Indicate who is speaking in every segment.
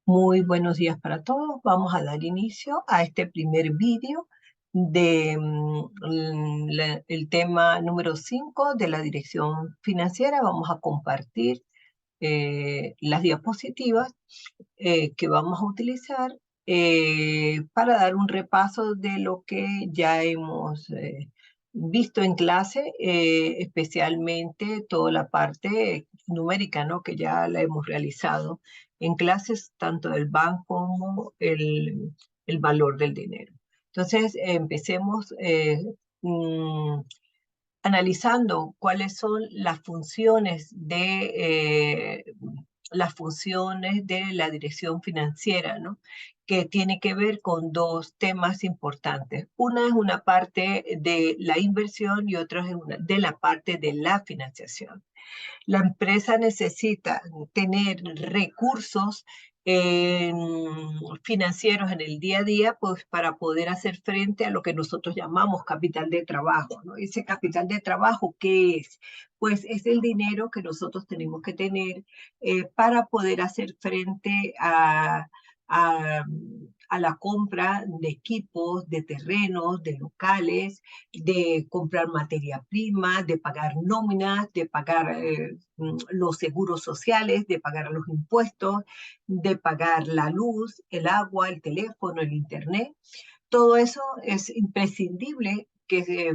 Speaker 1: Muy buenos días para todos. Vamos a dar inicio a este primer vídeo de el tema número 5 de la dirección financiera. Vamos a compartir las diapositivas que vamos a utilizar para dar un repaso de lo que ya hemos visto en clase, especialmente toda la parte numérica, ¿no? Que ya la hemos realizado en clases, tanto del banco como el valor del dinero. Entonces, empecemos analizando cuáles son las funciones de la dirección financiera, ¿no? Que tiene que ver con dos temas importantes. Una es una parte de la inversión y otra es una de la parte de la financiación. La empresa necesita tener recursos eh, financieros en el día a día, pues para poder hacer frente a lo que nosotros llamamos capital de trabajo, ¿no? Ese capital de trabajo, ¿qué es? Pues es el dinero que nosotros tenemos que tener para poder hacer frente a, a la compra de equipos, de terrenos, de locales, de comprar materia prima, de pagar nóminas, de pagar los seguros sociales, de pagar los impuestos, de pagar la luz, el agua, el teléfono, el internet. Todo eso es imprescindible que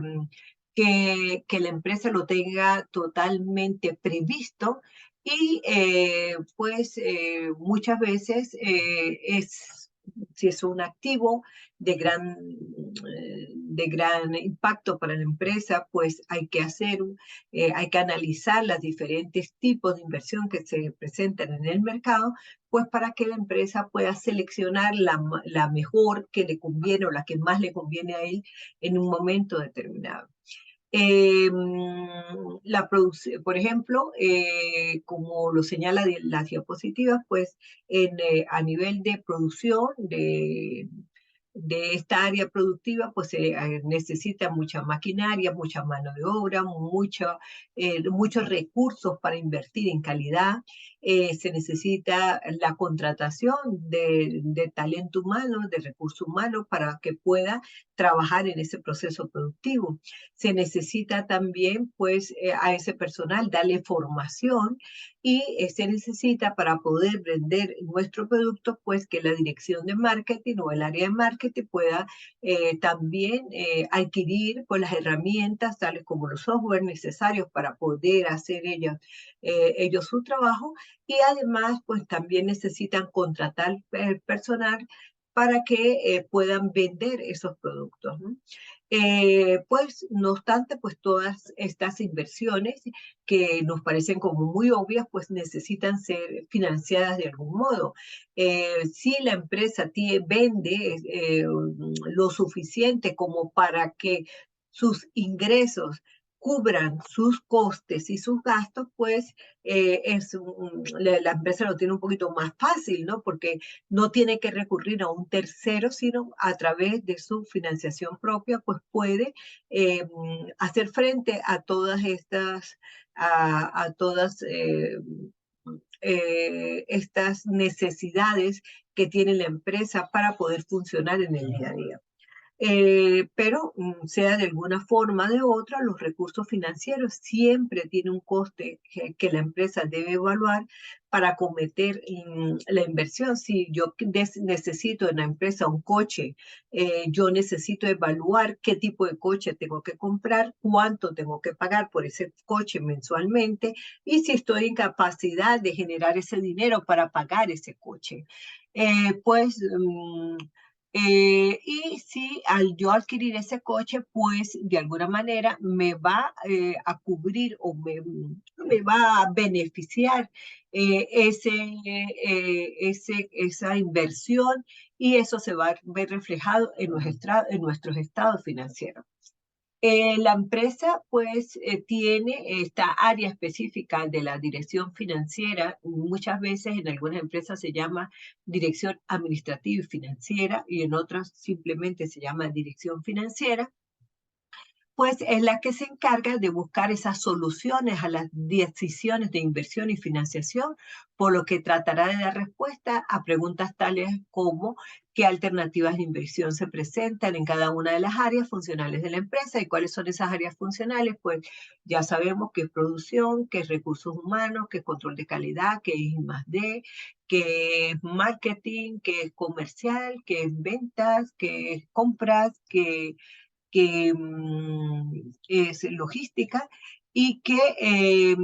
Speaker 1: la empresa lo tenga totalmente previsto y muchas veces si es un activo de gran impacto para la empresa, pues hay que analizar los diferentes tipos de inversión que se presentan en el mercado, pues para que la empresa pueda seleccionar la mejor que le conviene o la que más le conviene a él en un momento determinado. Eh, por ejemplo, como lo señala las diapositivas, pues a nivel de producción de esta área productiva, pues se necesita mucha maquinaria, mucha mano de obra, muchos recursos para invertir en calidad. Se necesita la contratación de talento humano, de recursos humanos, para que pueda trabajar en ese proceso productivo. Se necesita también, pues, a ese personal darle formación y se necesita para poder vender nuestro producto, pues que la dirección de marketing o el área de marketing pueda también adquirir pues, las herramientas tales como los software necesarios para poder hacer ellos su trabajo y además pues también necesitan contratar personal para que puedan vender esos productos, ¿no? Pues, no obstante, pues todas estas inversiones que nos parecen como muy obvias, pues necesitan ser financiadas de algún modo. Si la empresa vende lo suficiente como para que sus ingresos cubran sus costes y sus gastos, pues la empresa lo tiene un poquito más fácil, ¿no? Porque no tiene que recurrir a un tercero, sino a través de su financiación propia, pues puede hacer frente a todas estas necesidades que tiene la empresa para poder funcionar en el día a día. Pero sea de alguna forma o de otra, los recursos financieros siempre tienen un coste que la empresa debe evaluar para cometer la inversión. Si yo necesito en la empresa un coche, yo necesito evaluar qué tipo de coche tengo que comprar, cuánto tengo que pagar por ese coche mensualmente y si estoy en capacidad de generar ese dinero para pagar ese coche. Pues y si al yo adquirir ese coche, pues de alguna manera me va a cubrir o me va a beneficiar esa inversión y eso se va a ver reflejado en nuestros estados financieros. La empresa pues tiene esta área específica de la dirección financiera. Muchas veces en algunas empresas se llama dirección administrativa y financiera y en otras simplemente se llama dirección financiera pues es la que se encarga de buscar esas soluciones a las decisiones de inversión y financiación, por lo que tratará de dar respuesta a preguntas tales como qué alternativas de inversión se presentan en cada una de las áreas funcionales de la empresa y cuáles son esas áreas funcionales. Pues ya sabemos qué es producción, qué es recursos humanos, qué es control de calidad, qué es I+D, qué es marketing, qué es comercial, qué es ventas, qué es compras, que es logística y que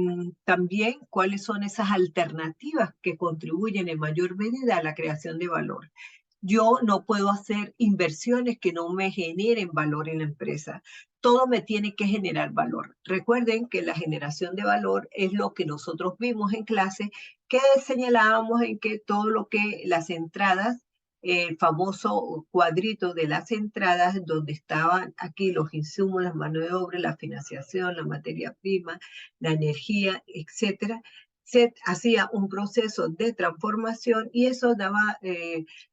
Speaker 1: también cuáles son esas alternativas que contribuyen en mayor medida a la creación de valor. Yo no puedo hacer inversiones que no me generen valor en la empresa. Todo me tiene que generar valor. Recuerden que la generación de valor es lo que nosotros vimos en clase, que señalábamos en que todo lo que las entradas, el famoso cuadrito de las entradas, donde estaban aquí los insumos, la mano de obra, la financiación, la materia prima, la energía, etcétera, se hacía un proceso de transformación y eso daba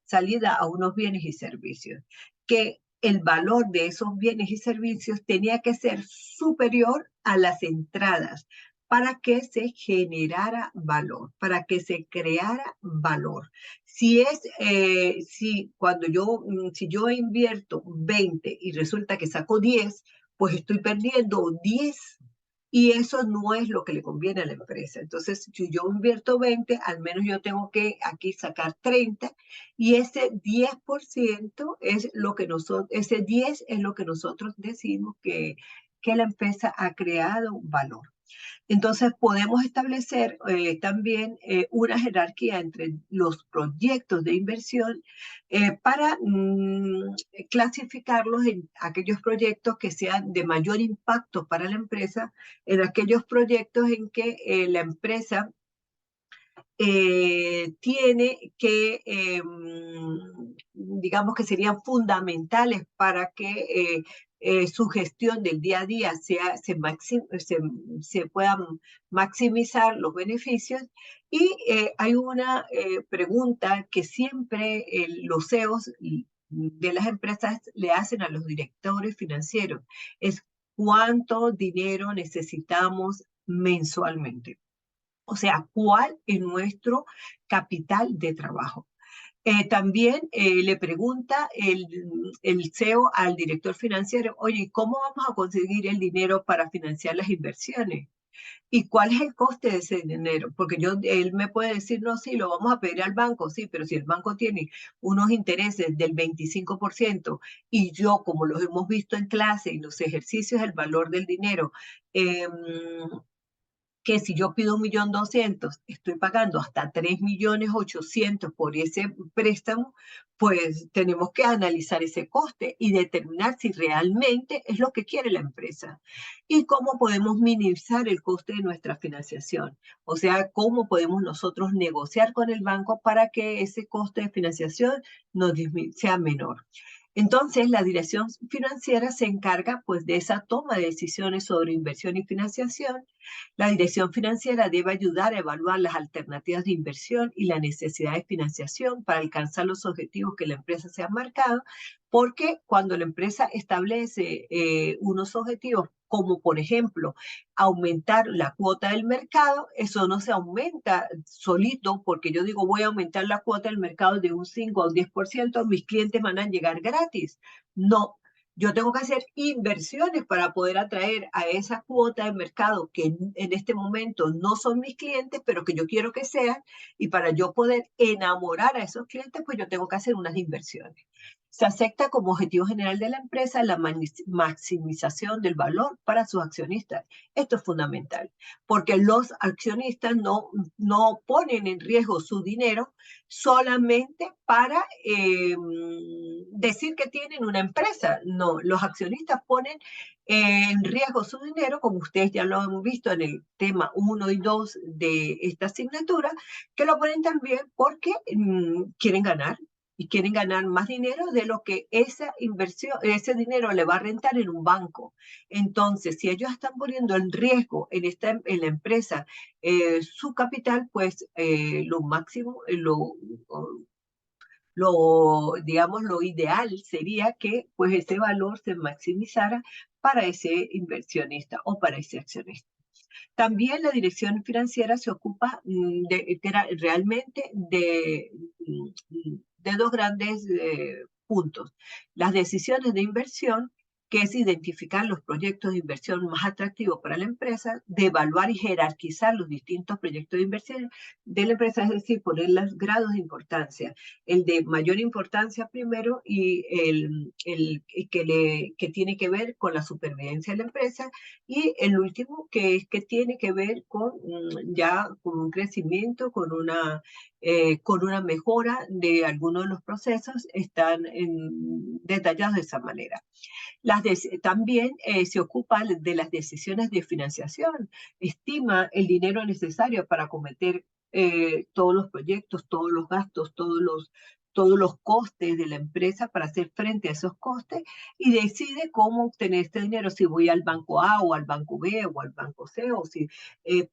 Speaker 1: salida a unos bienes y servicios, que el valor de esos bienes y servicios tenía que ser superior a las entradas para que se generara valor, para que se creara valor. Si yo invierto 20 y resulta que saco 10, pues estoy perdiendo 10 y eso no es lo que le conviene a la empresa. Entonces, si yo invierto 20, al menos yo tengo que aquí sacar 30 y ese 10% es lo que nosotros, ese 10 es lo que nosotros decimos que la empresa ha creado valor. Entonces, podemos establecer también una jerarquía entre los proyectos de inversión para clasificarlos en aquellos proyectos que sean de mayor impacto para la empresa, en aquellos proyectos en que la empresa tiene que, digamos que serían fundamentales para que su gestión del día a día se puedan maximizar los beneficios. Y hay una pregunta que siempre los CEOs de las empresas le hacen a los directores financieros, es ¿cuánto dinero necesitamos mensualmente? O sea, ¿cuál es nuestro capital de trabajo? También le pregunta el CEO al director financiero, oye, ¿cómo vamos a conseguir el dinero para financiar las inversiones? ¿Y cuál es el coste de ese dinero? Porque él me puede decir, no, sí, lo vamos a pedir al banco, sí, pero si el banco tiene unos intereses del 25% y yo, como los hemos visto en clase, en los ejercicios, el valor del dinero, eh, que si yo pido 1.200.000, estoy pagando hasta 3.800.000 por ese préstamo, pues tenemos que analizar ese coste y determinar si realmente es lo que quiere la empresa y cómo podemos minimizar el coste de nuestra financiación. O sea, cómo podemos nosotros negociar con el banco para que ese coste de financiación sea menor. Entonces, la dirección financiera se encarga pues de esa toma de decisiones sobre inversión y financiación. La dirección financiera debe ayudar a evaluar las alternativas de inversión y la necesidad de financiación para alcanzar los objetivos que la empresa se ha marcado, porque cuando la empresa establece unos objetivos, como por ejemplo aumentar la cuota del mercado, eso no se aumenta solito porque yo digo voy a aumentar la cuota del mercado de un 5 a un 10%, mis clientes van a llegar gratis. No, yo tengo que hacer inversiones para poder atraer a esa cuota de mercado que en este momento no son mis clientes, pero que yo quiero que sean. Y para yo poder enamorar a esos clientes, pues yo tengo que hacer unas inversiones. Se acepta como objetivo general de la empresa la maximización del valor para sus accionistas. Esto es fundamental, porque los accionistas no ponen en riesgo su dinero solamente para decir que tienen una empresa. No, los accionistas ponen en riesgo su dinero, como ustedes ya lo han visto en el tema 1 y 2 de esta asignatura, que lo ponen también porque quieren ganar y quieren ganar más dinero de lo que esa inversión, ese dinero le va a rentar en un banco. Entonces, si ellos están poniendo en riesgo en la empresa su capital, pues lo máximo, digamos, lo ideal sería que pues ese valor se maximizara para ese inversionista o para ese accionista. También la dirección financiera se ocupa realmente de dos grandes puntos. Las decisiones de inversión, que es identificar los proyectos de inversión más atractivos para la empresa, de evaluar y jerarquizar los distintos proyectos de inversión de la empresa, es decir, poner los grados de importancia, el de mayor importancia primero y que tiene que ver con la supervivencia de la empresa, y el último que tiene que ver con ya con un crecimiento, con una mejora de algunos de los procesos, están detallados de esa manera. También se ocupa de las decisiones de financiación, estima el dinero necesario para acometer todos los proyectos, todos los gastos, todos los costes de la empresa para hacer frente a esos costes, y decide cómo obtener este dinero, si voy al banco A o al banco B o al banco C, o si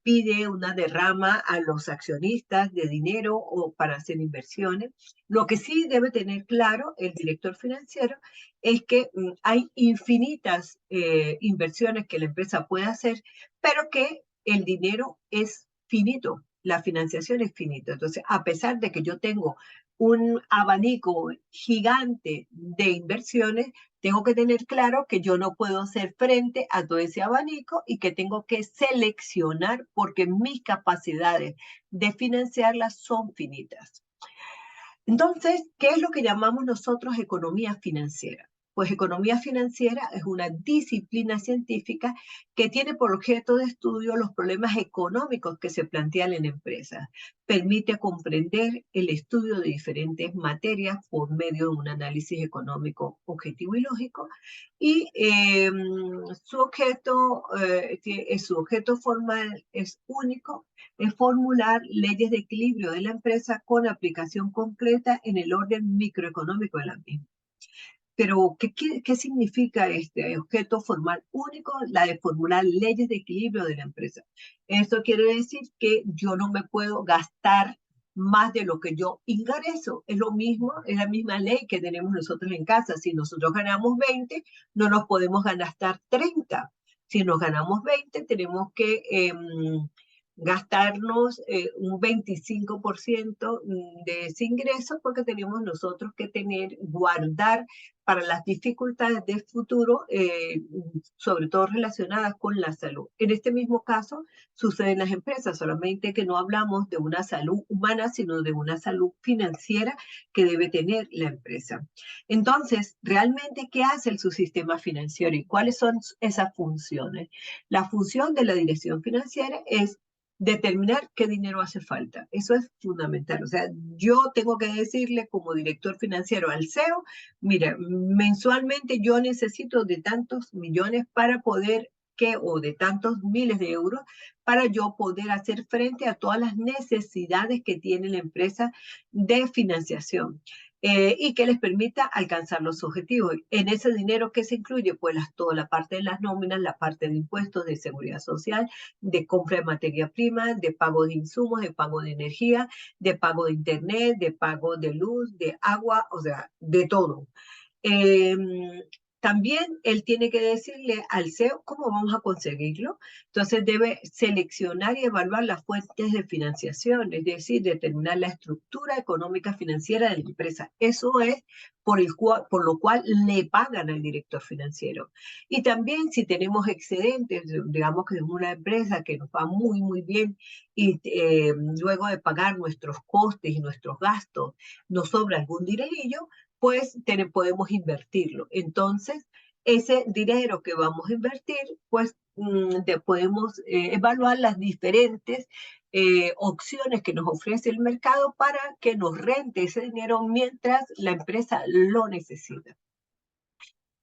Speaker 1: pide una derrama a los accionistas de dinero o para hacer inversiones. Lo que sí debe tener claro el director financiero es que hay infinitas inversiones que la empresa puede hacer, pero que el dinero es finito, la financiación es finita. Entonces, a pesar de que yo tengo un abanico gigante de inversiones, tengo que tener claro que yo no puedo hacer frente a todo ese abanico y que tengo que seleccionar porque mis capacidades de financiarlas son finitas. Entonces, ¿qué es lo que llamamos nosotros economía financiera? Pues economía financiera es una disciplina científica que tiene por objeto de estudio los problemas económicos que se plantean en empresas. Permite comprender el estudio de diferentes materias por medio de un análisis económico objetivo y lógico, y su objeto formal es único, es formular leyes de equilibrio de la empresa con aplicación concreta en el orden microeconómico de la misma. Pero, ¿qué significa este objeto formal único? La de formular leyes de equilibrio de la empresa. Esto quiere decir que yo no me puedo gastar más de lo que yo ingreso. Es lo mismo, es la misma ley que tenemos nosotros en casa. Si nosotros ganamos 20, no nos podemos gastar 30. Si nos ganamos 20, tenemos que gastarnos un 25% de ese ingreso, porque tenemos nosotros que guardar para las dificultades del futuro, sobre todo relacionadas con la salud. En este mismo caso sucede en las empresas, solamente que no hablamos de una salud humana, sino de una salud financiera que debe tener la empresa. Entonces, realmente, ¿qué hace el subsistema financiero y cuáles son esas funciones? La función de la dirección financiera es determinar qué dinero hace falta. Eso es fundamental. O sea, yo tengo que decirle como director financiero al CEO, mira, mensualmente yo necesito de tantos millones para poder o de tantos miles de euros para yo poder hacer frente a todas las necesidades que tiene la empresa de financiación. Y que les permita alcanzar los objetivos. En ese dinero, ¿qué se incluye? Pues toda la parte de las nóminas, la parte de impuestos, de seguridad social, de compra de materia prima, de pago de insumos, de pago de energía, de pago de internet, de pago de luz, de agua, o sea, de todo. Eh, También él tiene que decirle al CEO cómo vamos a conseguirlo. Entonces debe seleccionar y evaluar las fuentes de financiación, es decir, determinar la estructura económica financiera de la empresa. Eso es por lo cual le pagan al director financiero. Y también si tenemos excedentes, digamos que es una empresa que nos va muy, muy bien, y luego de pagar nuestros costes y nuestros gastos, nos sobra algún dinerillo, pues podemos invertirlo. Entonces, ese dinero que vamos a invertir, pues podemos evaluar las diferentes opciones que nos ofrece el mercado para que nos rente ese dinero mientras la empresa lo necesita.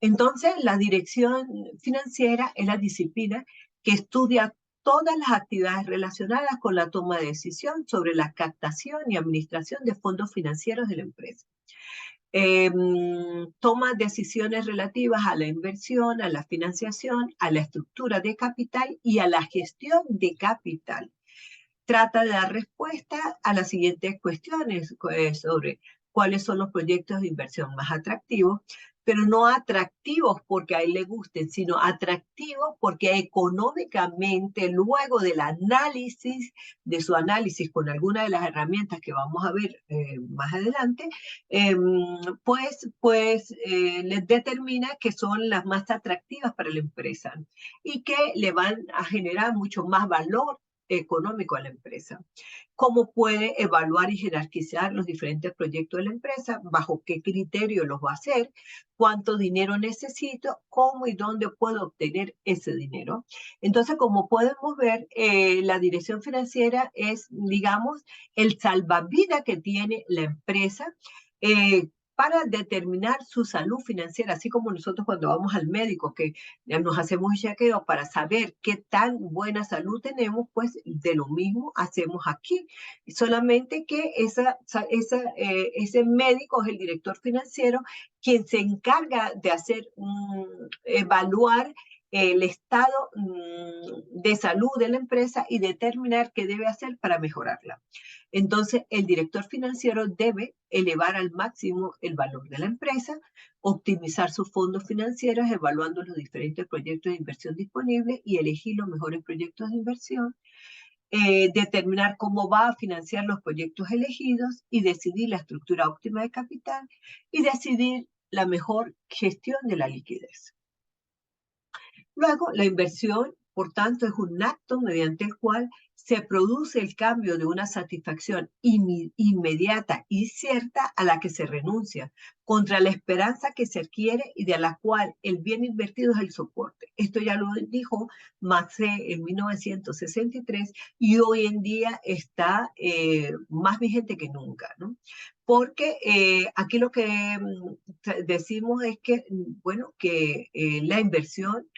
Speaker 1: Entonces, la dirección financiera es la disciplina que estudia todas las actividades relacionadas con la toma de decisión sobre la captación y administración de fondos financieros de la empresa. Toma decisiones relativas a la inversión, a la financiación, a la estructura de capital y a la gestión de capital. Trata de dar respuesta a las siguientes cuestiones sobre cuáles son los proyectos de inversión más atractivos, pero no atractivos porque a él le gusten, sino atractivos porque económicamente, luego del análisis, de su análisis con alguna de las herramientas que vamos a ver más adelante, eh, les determina que son las más atractivas para la empresa y que le van a generar mucho más valor económico a la empresa. ¿Cómo puede evaluar y jerarquizar los diferentes proyectos de la empresa? ¿Bajo qué criterio los va a hacer? ¿Cuánto dinero necesito? ¿Cómo y dónde puedo obtener ese dinero? Entonces, como podemos ver, la dirección financiera es, digamos, el salvavidas que tiene la empresa para determinar su salud financiera, así como nosotros cuando vamos al médico, que ya nos hacemos un chequeo para saber qué tan buena salud tenemos, pues de lo mismo hacemos aquí. Solamente que ese médico es el director financiero quien se encarga de evaluar el estado de salud de la empresa y determinar qué debe hacer para mejorarla. Entonces, el director financiero debe elevar al máximo el valor de la empresa, optimizar sus fondos financieros, evaluando los diferentes proyectos de inversión disponibles y elegir los mejores proyectos de inversión, determinar cómo va a financiar los proyectos elegidos y decidir la estructura óptima de capital y decidir la mejor gestión de la liquidez. Luego, la inversión, por tanto, es un acto mediante el cual se produce el cambio de una satisfacción inmediata y cierta a la que se renuncia, contra la esperanza que se adquiere y de la cual el bien invertido es el soporte. Esto ya lo dijo Macé en 1963 y hoy en día está más vigente que nunca, ¿no? Porque aquí lo que decimos es que, bueno, que la inversión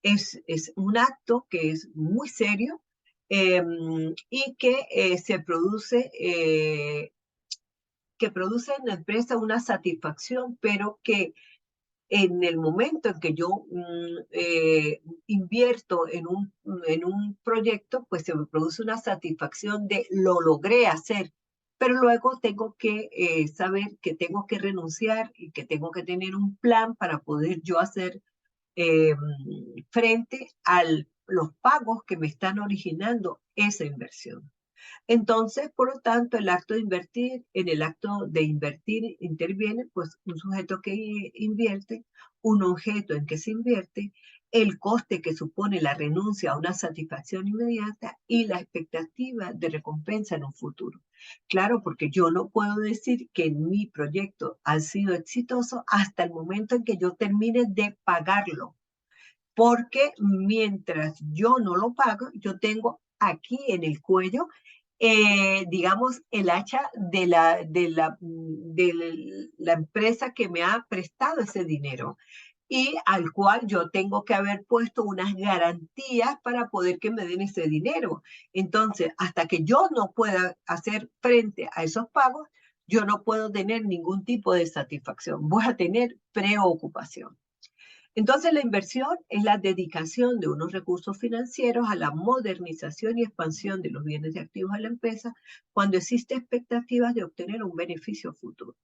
Speaker 1: es un acto que es muy serio y que produce en la empresa una satisfacción, pero que en el momento en que yo invierto en un proyecto, pues se me produce una satisfacción de lo logré hacer, pero luego tengo que saber que tengo que renunciar y que tengo que tener un plan para poder yo hacer eh, frente a los pagos que me están originando esa inversión. Entonces, por lo tanto, el acto de invertir, en el acto de invertir interviene pues un sujeto que invierte, un objeto en que se invierte, el coste que supone la renuncia a una satisfacción inmediata y la expectativa de recompensa en un futuro. Claro, porque yo no puedo decir que mi proyecto ha sido exitoso hasta el momento en que yo termine de pagarlo, porque mientras yo no lo pago, yo tengo aquí en el cuello digamos, el hacha de la empresa que me ha prestado ese dinero y al cual yo tengo que haber puesto unas garantías para poder que me den ese dinero. Entonces, hasta que yo no pueda hacer frente a esos pagos, yo no puedo tener ningún tipo de satisfacción. Voy a tener preocupación. Entonces, la inversión es la dedicación de unos recursos financieros a la modernización y expansión de los bienes y activos de la empresa cuando existe expectativas de obtener un beneficio futuro.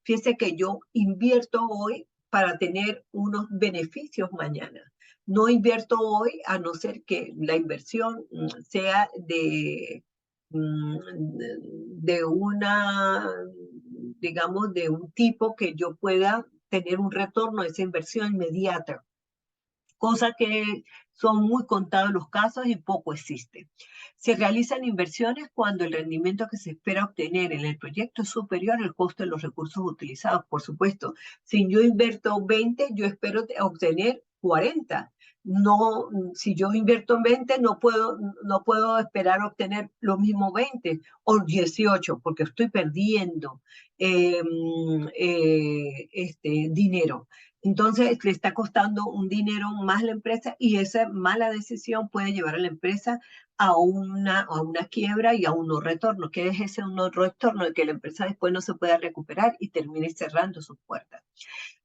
Speaker 1: Fíjese que yo invierto hoy para tener unos beneficios mañana. No invierto hoy a no ser que la inversión sea de una, digamos, de un tipo que yo pueda tener un retorno de esa inversión inmediata, cosa que son muy contados los casos y poco existe. Se realizan inversiones cuando el rendimiento que se espera obtener en el proyecto es superior al costo de los recursos utilizados. Por supuesto, si yo invierto 20, yo espero obtener 40. No, si yo invierto en 20, no puedo esperar obtener lo mismo 20 o 18, porque estoy perdiendo dinero. Entonces le está costando un dinero más a la empresa y esa mala decisión puede llevar a la empresa a una quiebra y a un no retorno. ¿Qué es ese no retorno? De que la empresa después no se pueda recuperar y termine cerrando sus puertas.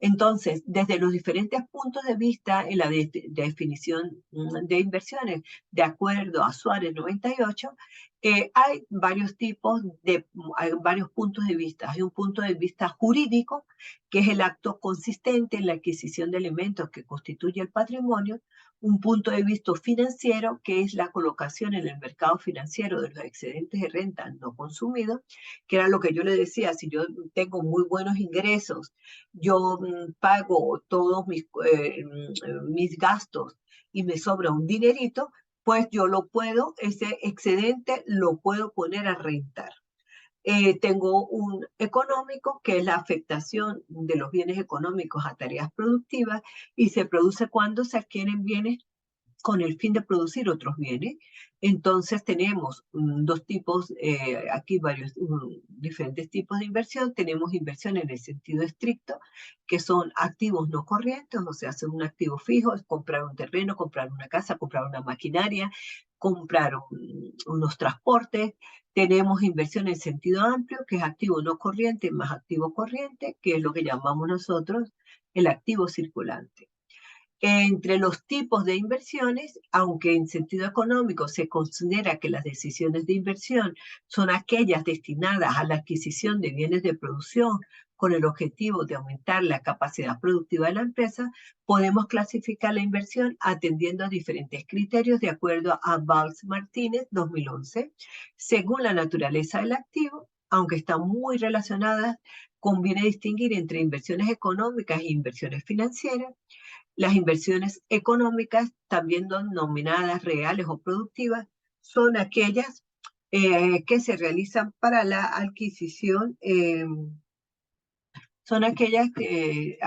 Speaker 1: Entonces, desde los diferentes puntos de vista en la definición de inversiones, de acuerdo a Suárez 98, Hay varios tipos hay varios puntos de vista. Hay un punto de vista jurídico, que es el acto consistente en la adquisición de elementos que constituye el patrimonio. Un punto de vista financiero, que es la colocación en el mercado financiero de los excedentes de renta no consumidos, que era lo que yo le decía: si yo tengo muy buenos ingresos, yo pago todos mis gastos y me sobra un dinerito, pues yo ese excedente lo puedo poner a rentar. Tengo un económico, que es la afectación de los bienes económicos a tareas productivas, y se produce cuando se adquieren bienes con el fin de producir otros bienes. Entonces tenemos dos tipos, aquí varios, diferentes tipos de inversión. Tenemos inversión en el sentido estricto, que son activos no corrientes, o sea, son un activo fijo, es comprar un terreno, comprar una casa, comprar una maquinaria, comprar unos transportes. Tenemos inversión en sentido amplio, que es activo no corriente más activo corriente, que es lo que llamamos nosotros el activo circulante. Entre los tipos de inversiones, aunque en sentido económico se considera que las decisiones de inversión son aquellas destinadas a la adquisición de bienes de producción con el objetivo de aumentar la capacidad productiva de la empresa, podemos clasificar la inversión atendiendo a diferentes criterios de acuerdo a Valls-Martínez 2011. Según la naturaleza del activo, aunque están muy relacionadas, conviene distinguir entre inversiones económicas e inversiones financieras. Las inversiones económicas, también denominadas reales o productivas, son aquellas que se realizan para la adquisición, son aquellas eh,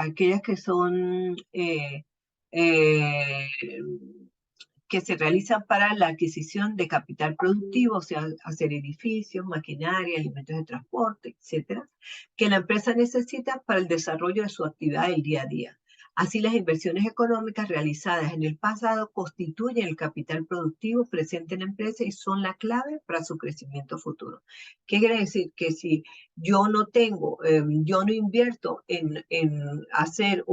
Speaker 1: que se realizan para la adquisición de capital productivo, o sea, hacer edificios, maquinaria, alimentos de transporte, etcétera, que la empresa necesita para el desarrollo de su actividad del día a día. Así, las inversiones económicas realizadas en el pasado constituyen el capital productivo presente en la empresa y son la clave para su crecimiento futuro. ¿Qué quiere decir? Que si yo yo no invierto en hacer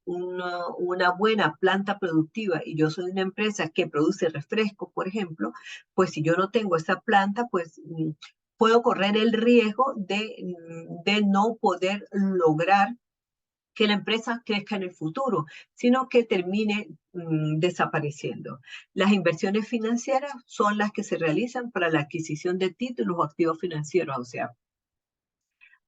Speaker 1: una buena planta productiva, y yo soy una empresa que produce refrescos, por ejemplo, pues si yo no tengo esa planta, pues puedo correr el riesgo de no poder lograr que la empresa crezca en el futuro, sino que termine desapareciendo. Las inversiones financieras son las que se realizan para la adquisición de títulos o activos financieros, o sea,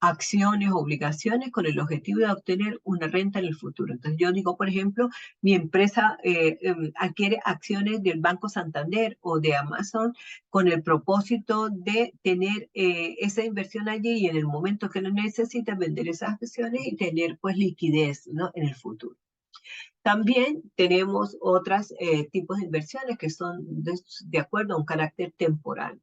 Speaker 1: acciones, obligaciones, con el objetivo de obtener una renta en el futuro. Entonces yo digo, por ejemplo, mi empresa adquiere acciones del Banco Santander o de Amazon con el propósito de tener esa inversión allí, y en el momento que lo necesita vender esas acciones y tener pues liquidez, ¿no?, en el futuro. También tenemos otros tipos de inversiones que son de acuerdo a un carácter temporal,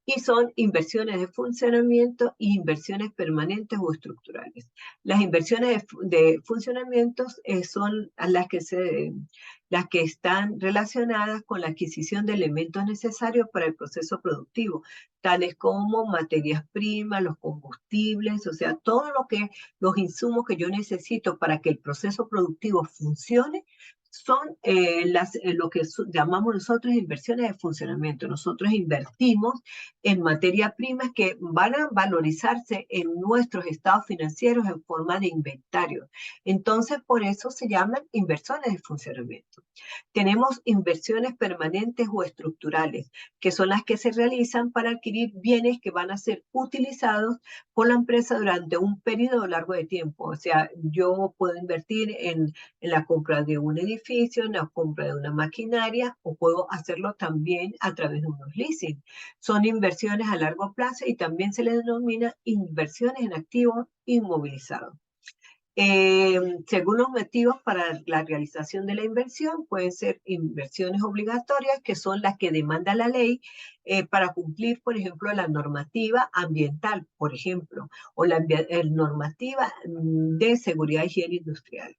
Speaker 1: y son inversiones de funcionamiento y inversiones permanentes o estructurales. Las inversiones de funcionamientos son las que están relacionadas con la adquisición de elementos necesarios para el proceso productivo, tales como materias primas, los combustibles, o sea, los insumos que yo necesito para que el proceso productivo funcione, son lo que llamamos nosotros inversiones de funcionamiento. Nosotros invertimos en materia primas que van a valorizarse en nuestros estados financieros en forma de inventario. Entonces, por eso se llaman inversiones de funcionamiento. Tenemos inversiones permanentes o estructurales, que son las que se realizan para adquirir bienes que van a ser utilizados por la empresa durante un periodo largo de tiempo. O sea, yo puedo invertir en la compra de un edificio, en la compra de una maquinaria, o puedo hacerlo también a través de unos leasing. Son inversiones a largo plazo y también se les denomina inversiones en activos inmovilizados. Según los motivos para la realización de la inversión, pueden ser inversiones obligatorias, que son las que demanda la ley para cumplir, por ejemplo, la normativa ambiental, por ejemplo, o la normativa de seguridad y higiene industrial.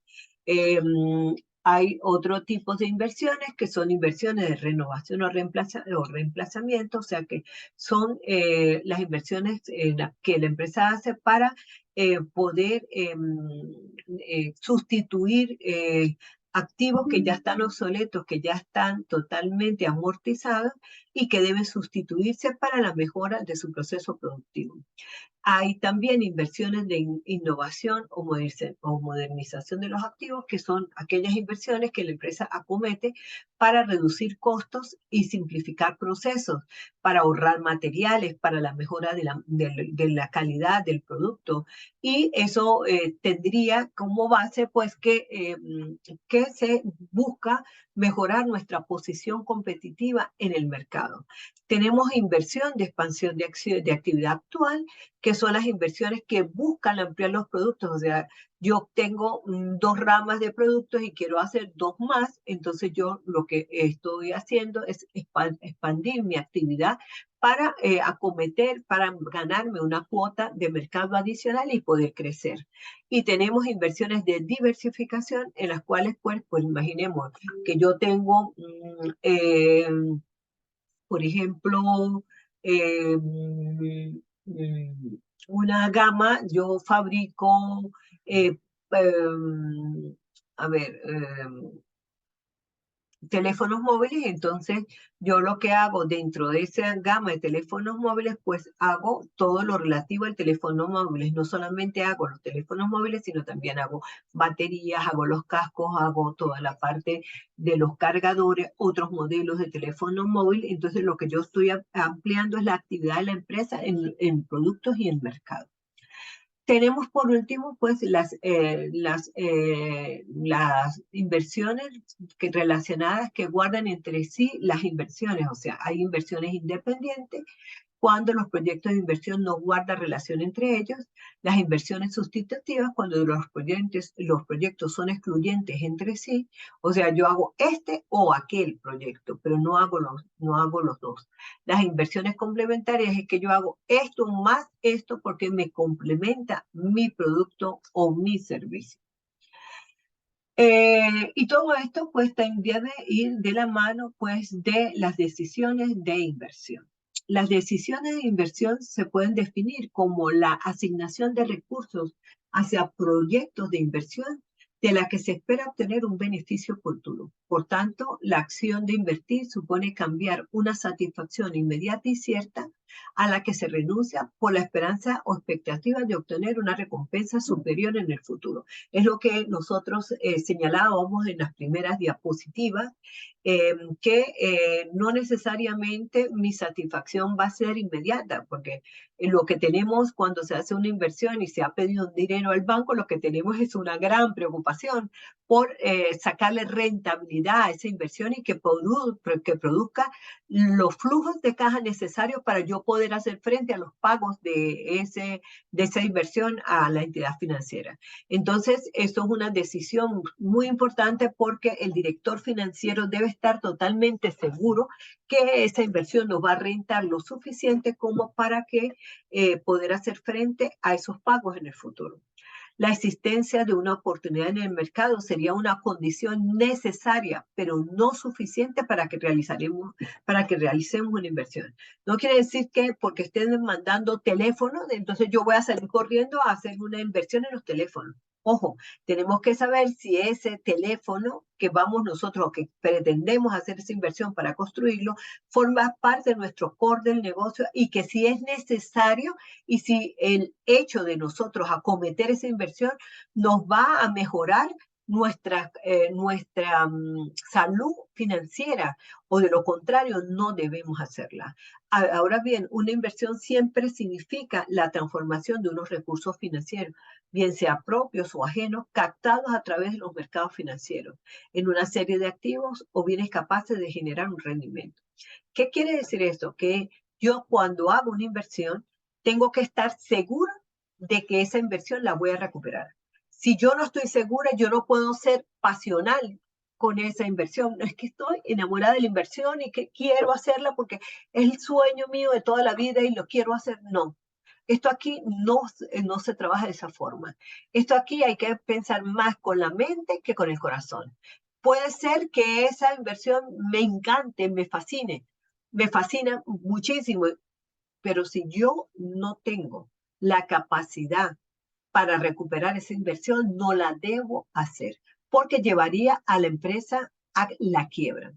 Speaker 1: Hay otro tipo de inversiones que son inversiones de renovación o reemplazamiento, o sea que son las inversiones que la empresa hace para poder sustituir activos que ya están obsoletos, que ya están totalmente amortizados, y que deben sustituirse para la mejora de su proceso productivo. Hay también inversiones de innovación o modernización de los activos, que son aquellas inversiones que la empresa acomete para reducir costos y simplificar procesos, para ahorrar materiales, para la mejora de la calidad del producto. Y eso tendría como base, pues, que se busca mejorar nuestra posición competitiva en el mercado. Tenemos inversión de expansión de actividad actual, que son las inversiones que buscan ampliar los productos. O sea, yo tengo dos ramas de productos y quiero hacer dos más, entonces yo lo que estoy haciendo es expandir mi actividad para acometer, para ganarme una cuota de mercado adicional y poder crecer. Y tenemos inversiones de diversificación en las cuales, pues imaginemos que yo tengo, por ejemplo, eh, una gama, yo fabrico, eh, a ver, teléfonos móviles, entonces yo lo que hago dentro de esa gama de teléfonos móviles, pues hago todo lo relativo al teléfono móvil. No solamente hago los teléfonos móviles, sino también hago baterías, hago los cascos, hago toda la parte de los cargadores, otros modelos de teléfono móvil. Entonces lo que yo estoy ampliando es la actividad de la empresa en productos y en mercado. Tenemos por último, pues, las inversiones relacionadas que guardan entre sí las inversiones. O sea, hay inversiones independientes cuando los proyectos de inversión no guardan relación entre ellos, las inversiones sustitutivas cuando los proyectos son excluyentes entre sí, o sea, yo hago este o aquel proyecto, pero no hago los dos. Las inversiones complementarias es que yo hago esto más esto porque me complementa mi producto o mi servicio. Y todo esto pues debe ir de la mano pues de las decisiones de inversión. Las decisiones de inversión se pueden definir como la asignación de recursos hacia proyectos de inversión de la que se espera obtener un beneficio futuro. Por tanto, la acción de invertir supone cambiar una satisfacción inmediata y cierta a la que se renuncia por la esperanza o expectativa de obtener una recompensa superior en el futuro. Es lo que nosotros señalábamos en las primeras diapositivas, que no necesariamente mi satisfacción va a ser inmediata, porque lo que tenemos cuando se hace una inversión y se ha pedido un dinero al banco, lo que tenemos es una gran preocupación por sacarle rentabilidad a esa inversión y que produzca los flujos de caja necesarios para yo poder hacer frente a los pagos de esa inversión a la entidad financiera. Entonces, esto es una decisión muy importante porque el director financiero debe estar totalmente seguro que esa inversión nos va a rentar lo suficiente como para que poder hacer frente a esos pagos en el futuro. La existencia de una oportunidad en el mercado sería una condición necesaria, pero no suficiente para que realicemos una inversión. No quiere decir que porque estén demandando teléfonos, entonces yo voy a salir corriendo a hacer una inversión en los teléfonos. Ojo, tenemos que saber si ese teléfono que vamos nosotros o que pretendemos hacer esa inversión para construirlo forma parte de nuestro core del negocio y que si es necesario y si el hecho de nosotros acometer esa inversión nos va a mejorar nuestra salud financiera, o de lo contrario no debemos hacerla. Ahora bien, una inversión siempre significa la transformación de unos recursos financieros, bien sea propios o ajenos, captados a través de los mercados financieros, en una serie de activos o bienes capaces de generar un rendimiento. ¿Qué quiere decir esto? Que yo cuando hago una inversión tengo que estar segura de que esa inversión la voy a recuperar. Si yo no estoy segura, yo no puedo ser pasional con esa inversión. No es que estoy enamorada de la inversión y que quiero hacerla porque es el sueño mío de toda la vida y lo quiero hacer. No. Esto aquí no se trabaja de esa forma. Esto aquí hay que pensar más con la mente que con el corazón. Puede ser que esa inversión me encante, me fascina muchísimo, pero si yo no tengo la capacidad para recuperar esa inversión, no la debo hacer, porque llevaría a la empresa a la quiebra.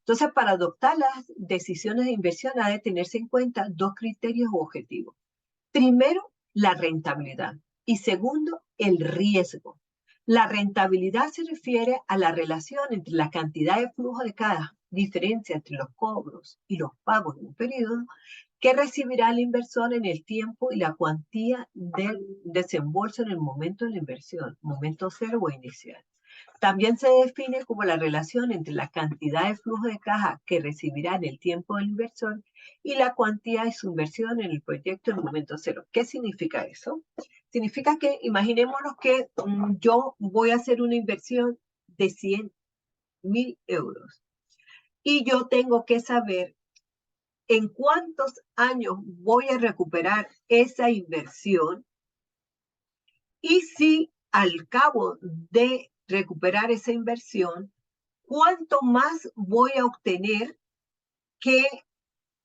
Speaker 1: Entonces, para adoptar las decisiones de inversión ha de tenerse en cuenta dos criterios u objetivos. Primero, la rentabilidad y segundo, el riesgo. La rentabilidad se refiere a la relación entre la cantidad de flujo de cada diferencia entre los cobros y los pagos en un periodo que recibirá el inversor en el tiempo y la cuantía del desembolso en el momento de la inversión, momento cero o inicial. También se define como la relación entre la cantidad de flujo de caja que recibirá en el tiempo de la inversión y la cuantía de su inversión en el proyecto en el momento cero. ¿Qué significa eso? Significa que imaginémonos que yo voy a hacer una inversión de 100.000 euros y yo tengo que saber en cuántos años voy a recuperar esa inversión y si al cabo de recuperar esa inversión, cuánto más voy a obtener que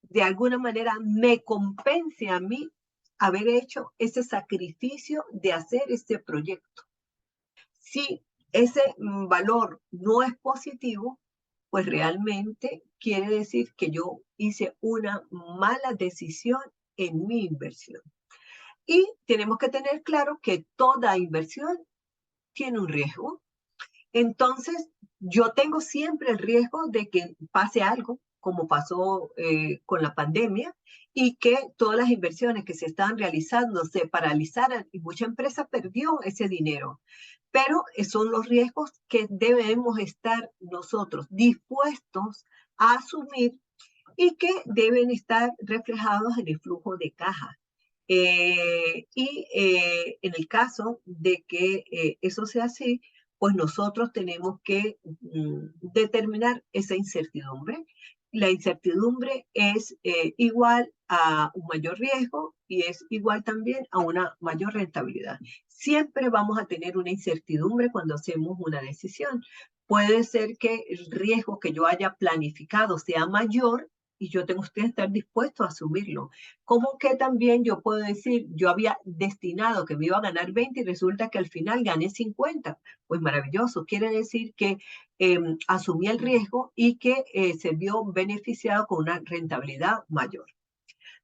Speaker 1: de alguna manera me compense a mí haber hecho ese sacrificio de hacer este proyecto. Si ese valor no es positivo, pues realmente quiere decir que yo hice una mala decisión en mi inversión. Y tenemos que tener claro que toda inversión tiene un riesgo. Entonces, yo tengo siempre el riesgo de que pase algo, como pasó con la pandemia, y que todas las inversiones que se estaban realizando se paralizaran y mucha empresa perdió ese dinero. Pero son los riesgos que debemos estar nosotros dispuestos a asumir y que deben estar reflejados en el flujo de caja. En el caso de que eso sea así, pues nosotros tenemos que determinar esa incertidumbre. La incertidumbre es igual a un mayor riesgo y es igual también a una mayor rentabilidad. Siempre vamos a tener una incertidumbre cuando hacemos una decisión. Puede ser que el riesgo que yo haya planificado sea mayor y yo tengo que estar dispuesto a asumirlo. Como que también yo puedo decir, yo había destinado que me iba a ganar 20 y resulta que al final gané 50? Pues maravilloso, quiere decir que asumí el riesgo y que se vio beneficiado con una rentabilidad mayor.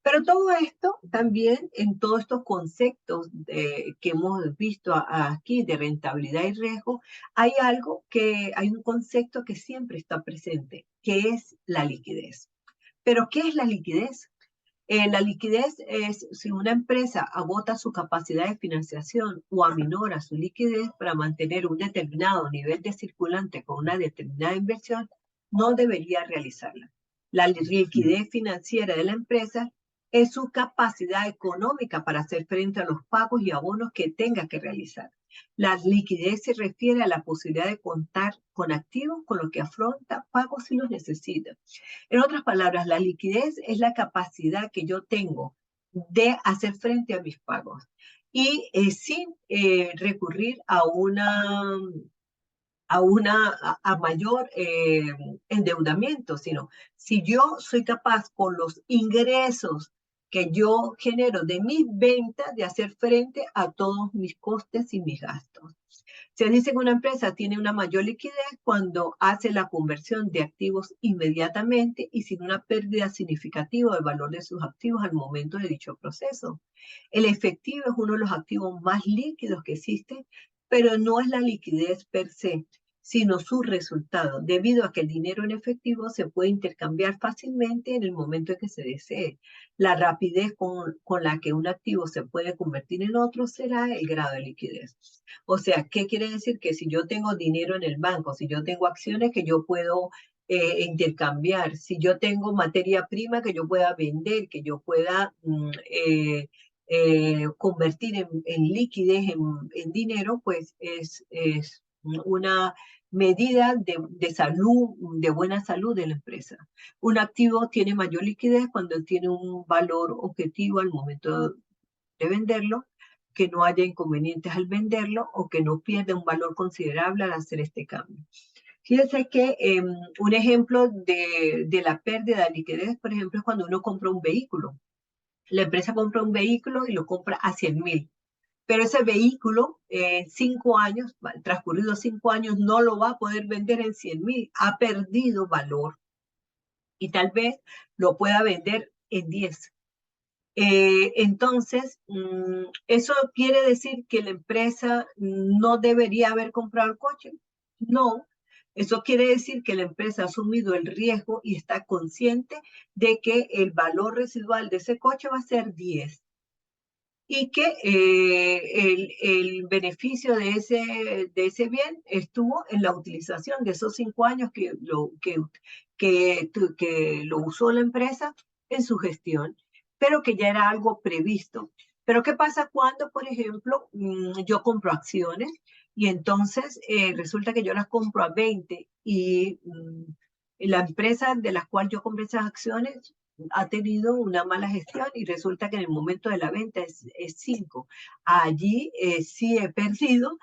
Speaker 1: Pero todo esto también en todos estos conceptos que hemos visto aquí de rentabilidad y riesgo, hay un concepto que siempre está presente, que es la liquidez. ¿Pero qué es la liquidez? La liquidez es si una empresa agota su capacidad de financiación o aminora su liquidez para mantener un determinado nivel de circulante con una determinada inversión, no debería realizarla. La liquidez financiera de la empresa es su capacidad económica para hacer frente a los pagos y abonos que tenga que realizar. La liquidez se refiere a la posibilidad de contar con activos con los que afronta pagos si los necesita. En otras palabras, la liquidez es la capacidad que yo tengo de hacer frente a mis pagos y sin recurrir a mayor endeudamiento, sino si yo soy capaz con los ingresos que yo genero de mis ventas de hacer frente a todos mis costes y mis gastos. Se dice que una empresa tiene una mayor liquidez cuando hace la conversión de activos inmediatamente y sin una pérdida significativa del valor de sus activos al momento de dicho proceso. El efectivo es uno de los activos más líquidos que existen, pero no es la liquidez per se, sino su resultado, debido a que el dinero en efectivo se puede intercambiar fácilmente en el momento en que se desee. La rapidez con la que un activo se puede convertir en otro será el grado de liquidez. O sea, ¿qué quiere decir? Que si yo tengo dinero en el banco, si yo tengo acciones que yo puedo intercambiar, si yo tengo materia prima que yo pueda vender, que yo pueda convertir en liquidez, en dinero, pues es una medida de salud, de buena salud de la empresa. Un activo tiene mayor liquidez cuando tiene un valor objetivo al momento de venderlo, que no haya inconvenientes al venderlo o que no pierda un valor considerable al hacer este cambio. Fíjense que un ejemplo de la pérdida de liquidez, por ejemplo, es cuando uno compra un vehículo. La empresa compra un vehículo y lo compra a 100.000. Pero ese vehículo, 5 años, transcurridos 5 años, no lo va a poder vender en 100.000. Ha perdido valor. y tal vez lo pueda vender en 10. Entonces, ¿eso quiere decir que la empresa no debería haber comprado el coche? No, eso quiere decir que la empresa ha asumido el riesgo y está consciente de que el valor residual de ese coche va a ser 10 y que el beneficio de ese bien estuvo en la utilización de esos 5 años que lo usó la empresa en su gestión, pero que ya era algo previsto. Pero ¿qué pasa cuando, por ejemplo, yo compro acciones y entonces resulta que yo las compro a 20 y la empresa de la cual yo compré esas acciones ha tenido una mala gestión y resulta que en el momento de la venta es 5. Allí sí he perdido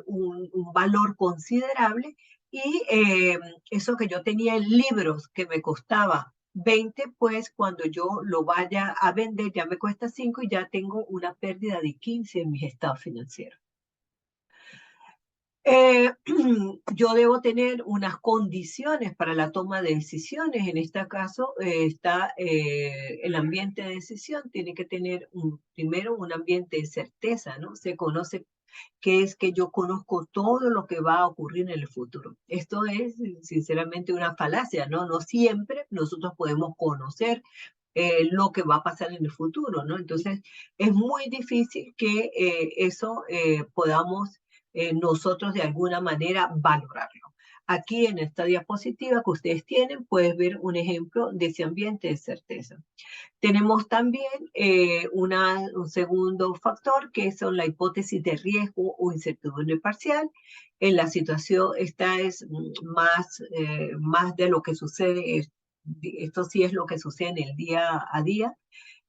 Speaker 1: un valor considerable y eso que yo tenía en libros que me costaba 20, pues cuando yo lo vaya a vender ya me cuesta 5 y ya tengo una pérdida de 15 en mis estados financieros. Eh, yo debo tener unas condiciones para la toma de decisiones. En este caso está el ambiente de decisión. Tiene que tener primero un ambiente de certeza, ¿no? Se conoce que es que yo conozco todo lo que va a ocurrir en el futuro. Esto es, sinceramente, una falacia, ¿no? No siempre nosotros podemos conocer lo que va a pasar en el futuro, ¿no? Entonces, es muy difícil que eso podamos nosotros de alguna manera valorarlo. Aquí en esta diapositiva que ustedes tienen, puedes ver un ejemplo de ese ambiente de certeza. Tenemos también un segundo factor que son la hipótesis de riesgo o incertidumbre parcial. En la situación, esta es más de lo que sucede, esto sí es lo que sucede en el día a día.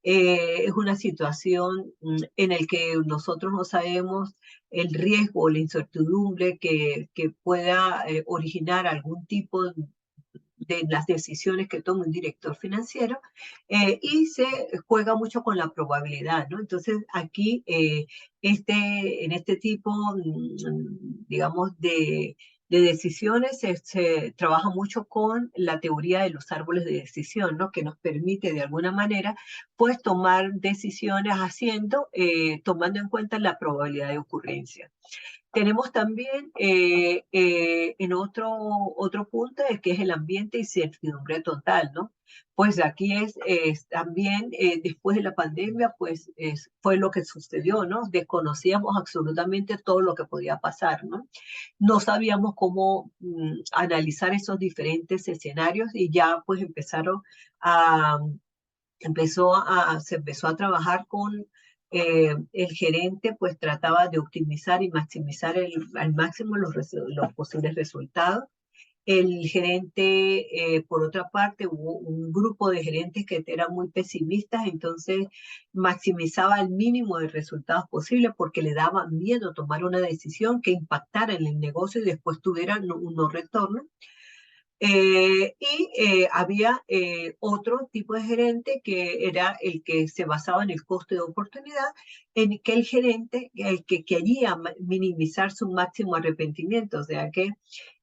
Speaker 1: Es una situación en la que nosotros no sabemos el riesgo o la incertidumbre que pueda originar algún tipo de las decisiones que toma un director financiero y se juega mucho con la probabilidad, ¿no? Entonces aquí en este tipo, digamos, de decisiones se trabaja mucho con la teoría de los árboles de decisión, ¿no? Que nos permite de alguna manera pues tomar decisiones tomando en cuenta la probabilidad de ocurrencia. Tenemos también en otro punto, que es el ambiente y incertidumbre total, ¿no? Pues aquí es también, después de la pandemia, pues fue lo que sucedió, ¿no? Desconocíamos absolutamente todo lo que podía pasar, ¿no? No sabíamos cómo analizar esos diferentes escenarios y ya pues a, se empezó a trabajar con el gerente, pues trataba de optimizar y maximizar al máximo los posibles resultados. El gerente, por otra parte, hubo un grupo de gerentes que eran muy pesimistas, entonces maximizaba al mínimo de resultados posibles porque le daba miedo tomar una decisión que impactara en el negocio y después tuviera un no retorno. Había otro tipo de gerente que era el que se basaba en el coste de oportunidad, en que el gerente, el que quería minimizar su máximo arrepentimiento, o sea que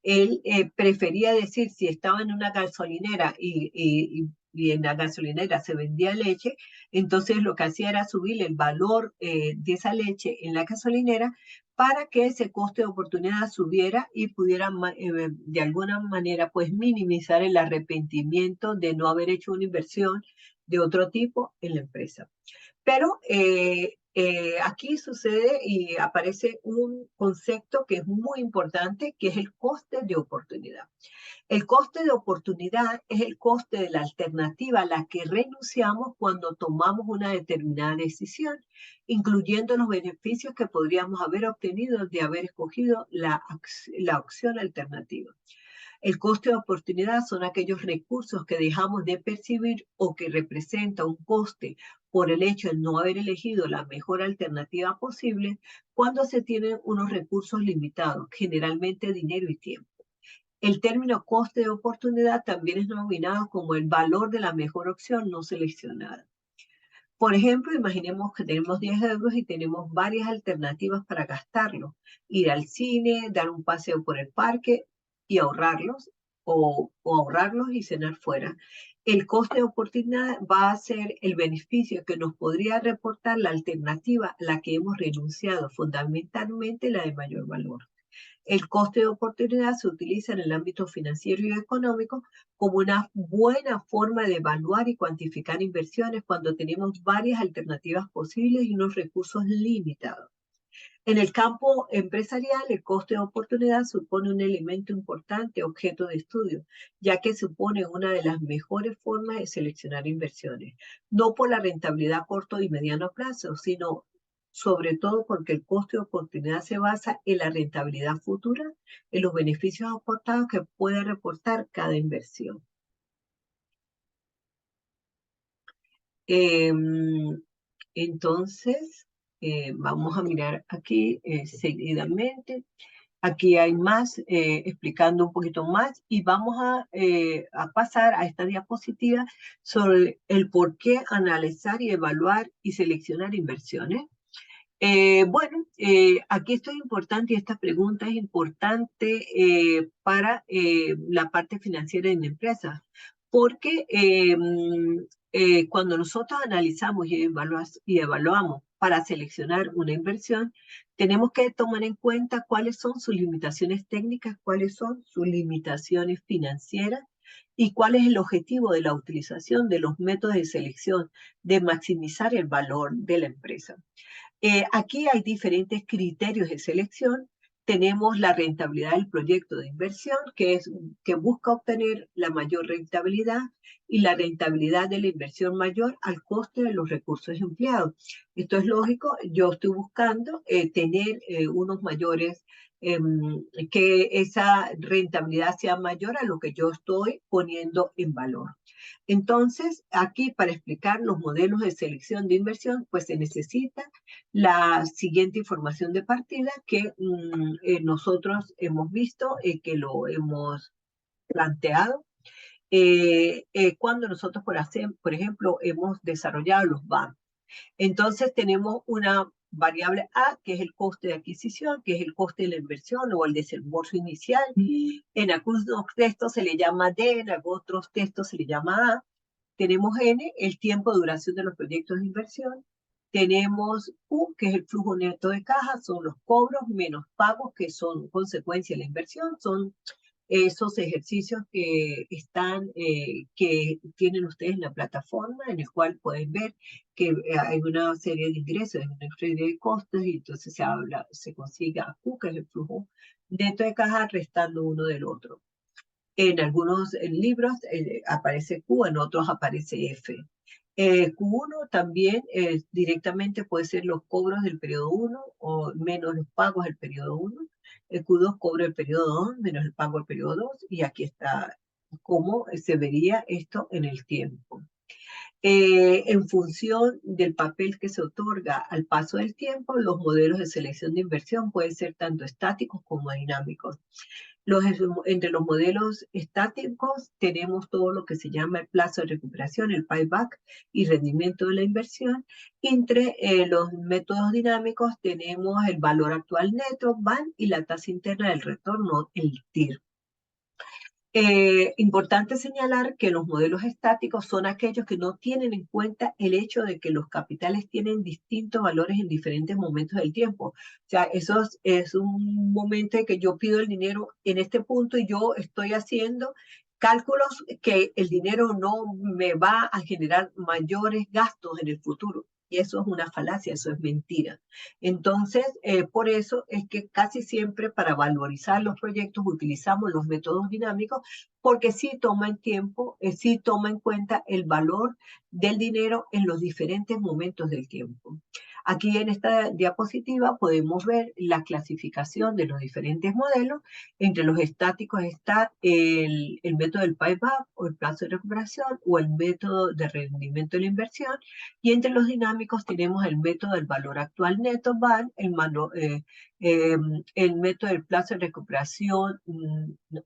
Speaker 1: él prefería decir si estaba en una gasolinera y en la gasolinera se vendía leche, entonces lo que hacía era subir el valor de esa leche en la gasolinera para que ese coste de oportunidad subiera y pudiera de alguna manera pues minimizar el arrepentimiento de no haber hecho una inversión de otro tipo en la empresa. Pero aquí sucede y aparece un concepto que es muy importante, que es el coste de oportunidad. El coste de oportunidad es el coste de la alternativa a la que renunciamos cuando tomamos una determinada decisión, incluyendo los beneficios que podríamos haber obtenido de haber escogido la opción alternativa. El coste de oportunidad son aquellos recursos que dejamos de percibir o que representa un coste por el hecho de no haber elegido la mejor alternativa posible cuando se tienen unos recursos limitados, generalmente dinero y tiempo. El término coste de oportunidad también es denominado como el valor de la mejor opción no seleccionada. Por ejemplo, imaginemos que tenemos 10 euros y tenemos varias alternativas para gastarlo. Ir al cine, dar un paseo por el parque y ahorrarlos. o ahorrarlos y cenar fuera. El coste de oportunidad va a ser el beneficio que nos podría reportar la alternativa a la que hemos renunciado, fundamentalmente la de mayor valor. El coste de oportunidad se utiliza en el ámbito financiero y económico como una buena forma de evaluar y cuantificar inversiones cuando tenemos varias alternativas posibles y unos recursos limitados. En el campo empresarial, el coste de oportunidad supone un elemento importante objeto de estudio, ya que supone una de las mejores formas de seleccionar inversiones, no por la rentabilidad a corto y mediano plazo, sino sobre todo porque el coste de oportunidad se basa en la rentabilidad futura, en los beneficios aportados que puede reportar cada inversión. Entonces, vamos a mirar aquí seguidamente. Aquí hay más, explicando un poquito más, y vamos a pasar a esta diapositiva sobre el por qué analizar y evaluar y seleccionar inversiones. Aquí esto es importante y esta pregunta es importante para la parte financiera en la empresa, porque cuando nosotros analizamos y evaluamos para seleccionar una inversión, tenemos que tomar en cuenta cuáles son sus limitaciones técnicas, cuáles son sus limitaciones financieras y cuál es el objetivo de la utilización de los métodos de selección, de maximizar el valor de la empresa. Aquí hay diferentes criterios de selección. Tenemos la rentabilidad del proyecto de inversión, que busca obtener la mayor rentabilidad, y la rentabilidad de la inversión mayor al coste de los recursos empleados. Esto es lógico, yo estoy buscando tener unos mayores, que esa rentabilidad sea mayor a lo que yo estoy poniendo en valor. Entonces, aquí para explicar los modelos de selección de inversión, pues se necesita la siguiente información de partida que nosotros hemos visto, que lo hemos planteado. Cuando nosotros, por ejemplo, hemos desarrollado los BAM. Entonces tenemos una variable A, que es el coste de adquisición, que es el coste de la inversión o el desembolso inicial. En algunos textos se le llama D, en otros textos se le llama A. Tenemos N, el tiempo de duración de los proyectos de inversión. Tenemos Q, que es el flujo neto de caja, son los cobros menos pagos que son consecuencia de la inversión, son esos ejercicios que tienen ustedes en la plataforma, en el cual pueden ver que hay una serie de ingresos, hay una serie de costos, y entonces se consigue a Q, que es el flujo neto de caja, restando uno del otro. En algunos libros aparece Q, en otros aparece F. Q1 también directamente puede ser los cobros del periodo 1 o menos los pagos del periodo 1. El Q2 cobra el periodo 2 menos el pago del periodo 2, y aquí está cómo se vería esto en el tiempo. En función del papel que se otorga al paso del tiempo, los modelos de selección de inversión pueden ser tanto estáticos como dinámicos. Entre los modelos estáticos tenemos todo lo que se llama el plazo de recuperación, el payback y rendimiento de la inversión. Entre los métodos dinámicos tenemos el valor actual neto, VAN, y la tasa interna del retorno, el TIR. Importante señalar que los modelos estáticos son aquellos que no tienen en cuenta el hecho de que los capitales tienen distintos valores en diferentes momentos del tiempo. O sea, eso es un momento en que yo pido el dinero en este punto y yo estoy haciendo cálculos que el dinero no me va a generar mayores gastos en el futuro. Y eso es una falacia, eso es mentira. Entonces, por eso es que casi siempre para valorizar los proyectos utilizamos los métodos dinámicos, porque sí toma en tiempo, sí toma en cuenta el valor del dinero en los diferentes momentos del tiempo. Aquí en esta diapositiva podemos ver la clasificación de los diferentes modelos. Entre los estáticos está el método del payback o el plazo de recuperación o el método de rendimiento de la inversión, y entre los dinámicos tenemos el método del valor actual neto, VAN, el método del plazo de recuperación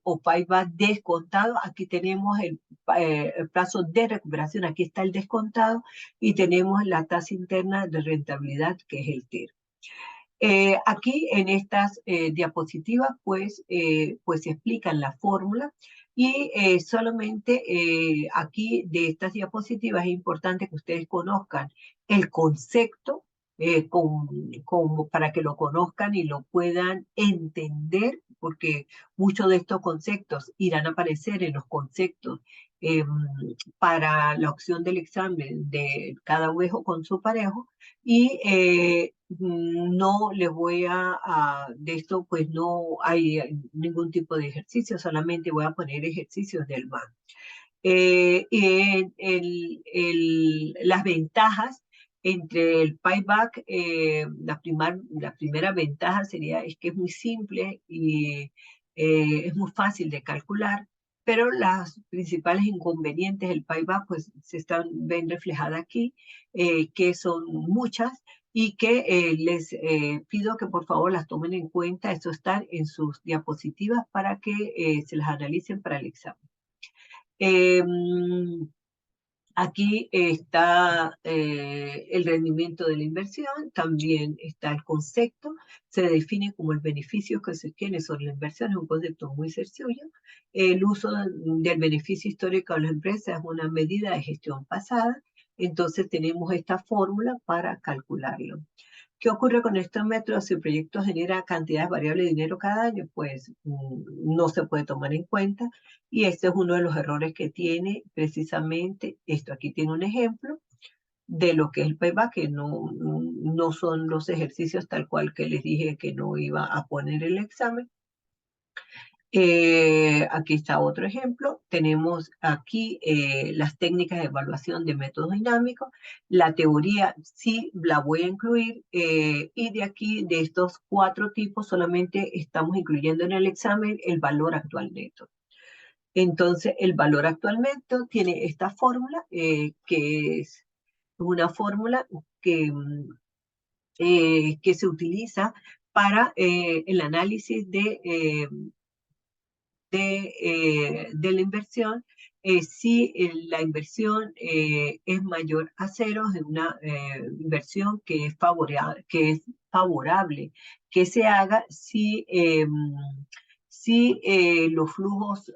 Speaker 1: o payback descontado. Aquí tenemos el plazo de recuperación, aquí está el descontado, y tenemos la tasa interna de rentabilidad, que es el TIR. Aquí en estas diapositivas pues se explican la fórmula, Y solamente aquí de estas diapositivas es importante que ustedes conozcan el concepto para que lo conozcan y lo puedan entender, porque muchos de estos conceptos irán a aparecer en los conceptos eh, para la opción del examen de cada huejo con su parejo. Y no les voy de esto pues no hay ningún tipo de ejercicio, solamente voy a poner ejercicios del MAN. Las ventajas entre el payback, la primera ventaja sería es que es muy simple y es muy fácil de calcular, pero las principales inconvenientes del payback pues ven reflejadas aquí, que son muchas y que les pido que por favor las tomen en cuenta. Esto está en sus diapositivas para que se las analicen para el examen. Eh, Aquí está el rendimiento de la inversión, también está el concepto, se define como el beneficio que se obtiene sobre la inversión, es un concepto muy sencillo. El uso del beneficio histórico de la empresa es una medida de gestión pasada, entonces tenemos esta fórmula para calcularlo. ¿Qué ocurre con estos métodos? Si el proyecto genera cantidades variables de dinero cada año, pues no se puede tomar en cuenta. Y este es uno de los errores que tiene precisamente esto. Aquí tiene un ejemplo de lo que es el payback, que no son los ejercicios tal cual que les dije que no iba a poner el examen. Aquí está otro ejemplo. Tenemos aquí las técnicas de evaluación de métodos dinámicos. La teoría sí la voy a incluir y de aquí, de estos 4 tipos, solamente estamos incluyendo en el examen el valor actual neto. Entonces, el valor actual neto tiene esta fórmula, que es una fórmula que se utiliza para el análisis de la inversión. Si la inversión es mayor a cero, es una inversión que es favorable que se haga si los flujos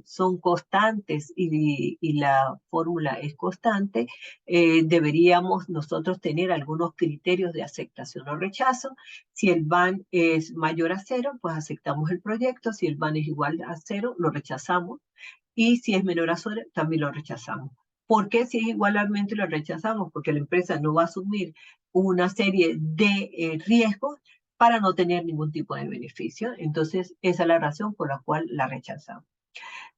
Speaker 1: son constantes y la fórmula es constante. Deberíamos nosotros tener algunos criterios de aceptación o rechazo. Si el BAN es mayor a cero, pues aceptamos el proyecto. Si el BAN es igual a cero, lo rechazamos. Y si es menor a cero, también lo rechazamos. ¿Por qué si es igualmente lo rechazamos? Porque la empresa no va a asumir una serie de riesgos para no tener ningún tipo de beneficio. Entonces, esa es la razón por la cual la rechazamos.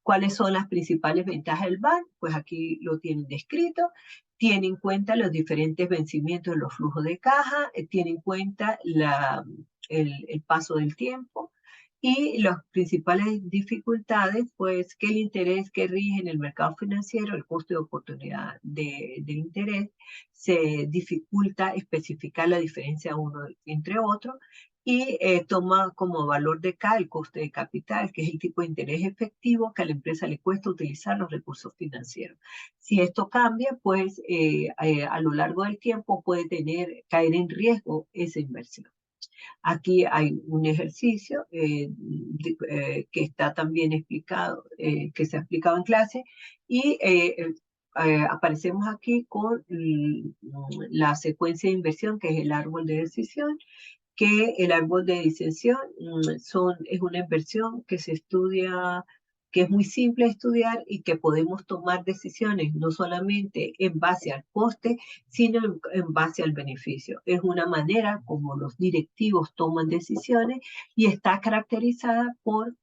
Speaker 1: ¿Cuáles son las principales ventajas del BAN? Pues aquí lo tienen descrito. Tiene en cuenta los diferentes vencimientos de los flujos de caja, tiene en cuenta el paso del tiempo y las principales dificultades, pues que el interés que rige en el mercado financiero, el costo de oportunidad del interés, se dificulta especificar la diferencia uno entre otro y toma como valor de K el coste de capital, que es el tipo de interés efectivo que a la empresa le cuesta utilizar los recursos financieros. Si esto cambia, pues a lo largo del tiempo puede caer en riesgo esa inversión. Aquí hay un ejercicio que está también explicado, que se ha explicado en clase, y aparecemos aquí con la secuencia de inversión, que es el árbol de decisión, que el árbol de decisión es una inversión que se estudia, que es muy simple de estudiar y que podemos tomar decisiones no solamente en base al coste, sino en base al beneficio. Es una manera como los directivos toman decisiones y está caracterizada por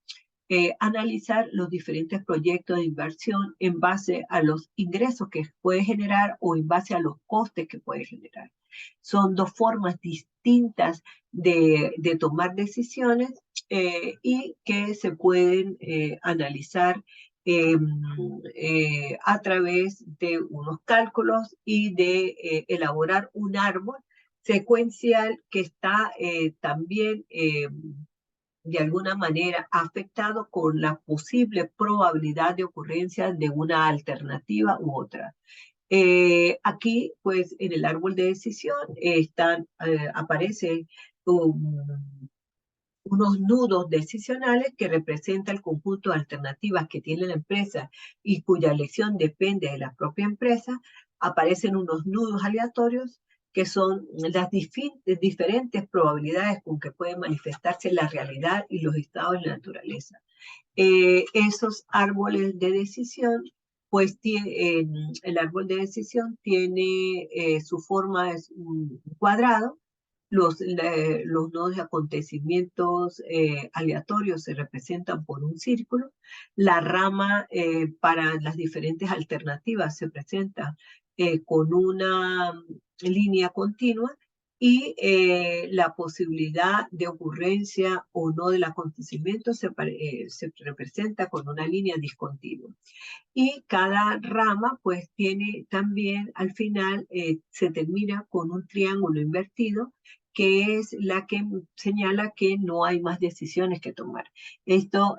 Speaker 1: analizar los diferentes proyectos de inversión en base a los ingresos que puede generar o en base a los costes que puede generar. Son 2 formas distintas de tomar decisiones y que se pueden analizar eh, a través de unos cálculos y de elaborar un árbol secuencial que está también de alguna manera afectado con la posible probabilidad de ocurrencia de una alternativa u otra. Aquí, pues, en el árbol de decisión aparece unos nudos decisionales que representan el conjunto de alternativas que tiene la empresa y cuya elección depende de la propia empresa. Aparecen unos nudos aleatorios que son las diferentes probabilidades con que pueden manifestarse la realidad y los estados de la naturaleza. Esos árboles de decisión, pues el árbol de decisión tiene su forma, es un cuadrado. Los nodos de acontecimientos aleatorios se representan por un círculo. La rama para las diferentes alternativas se presenta con una línea continua y la posibilidad de ocurrencia o no del acontecimiento se representa con una línea discontinua. Y cada rama pues tiene también al final se termina con un triángulo invertido que es la que señala que no hay más decisiones que tomar. Estos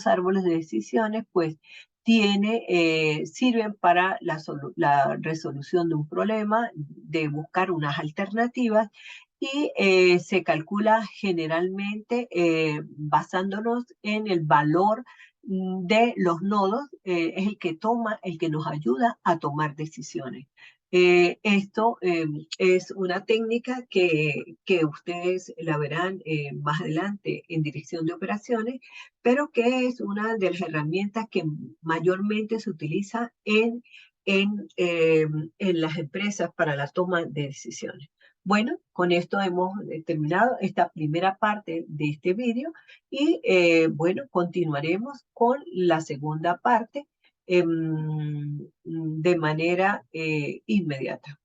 Speaker 1: árboles de decisiones pues sirven para la resolución de un problema, de buscar unas alternativas y se calcula generalmente basándonos en el valor de los nodos, es el que nos ayuda a tomar decisiones. Esto es una técnica que ustedes la verán más adelante en dirección de operaciones, pero que es una de las herramientas que mayormente se utiliza en las empresas para la toma de decisiones. Bueno, con esto hemos terminado esta primera parte de este vídeo y bueno, continuaremos con la segunda parte de manera inmediata.